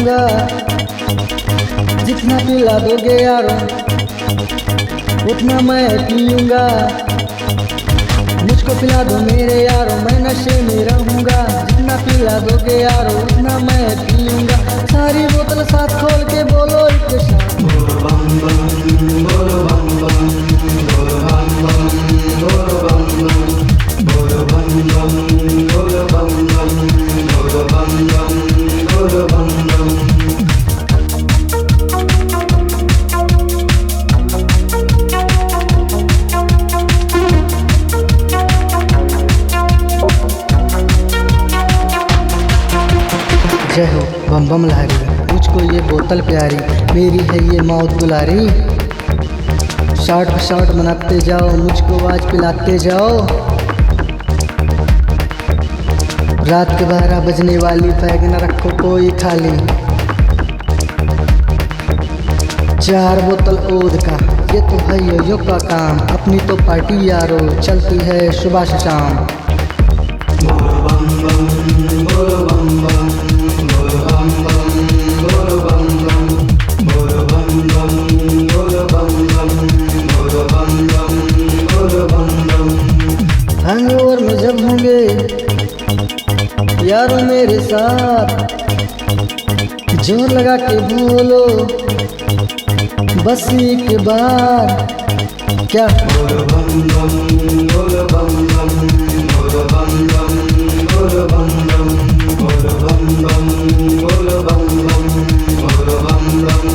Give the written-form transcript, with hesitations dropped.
रहूँगा, जितना पिला दोगे यारो उतना मैं पीऊँगा। मुझको पिला दो मेरे यारो, मैं नशे में रहूँगा, जितना पिला दोगे यारो उतना मैं पीऊँगा। सारी बोतल साथ खोल के बोलो एक साथ, बोलो बम बम, बोलो बम बम, बोलो बम बम, बोलो बम बम, बोलो बम बम, बोलो बम बम, बोलो बम बम, बोलो बम बम। जय हो बम बम लहरी, मुझको ये बोतल प्यारी, मेरी है ये मौत दुलारी। शॉट पे शॉट मनाते जाओ, मुझको आज पिलाते जाओ। रात के 12 बजने वाली, बैग न रखो कोई खाली। 4 बोतल ओद का, ये तो है यो का काम, अपनी तो पार्टी यारो चलती है सुबह से शाम। बोलो बम बम, बोलो बम बम, बोलो बम बम, बोलो बम बम, बोलो बम बम, बोलो बम बम, बोलो बम बम, बोलो बम बम। हैंगओवर में जब होंगे यारो मेरे साथ, जोर लगा के बोलो बस एक बार, क्या बोलो बम बम, बोलो बम बम, बोलो बम बम, बोलो बम बम, बोलो बम बम, बोलो बम बम, बोलो बम बम।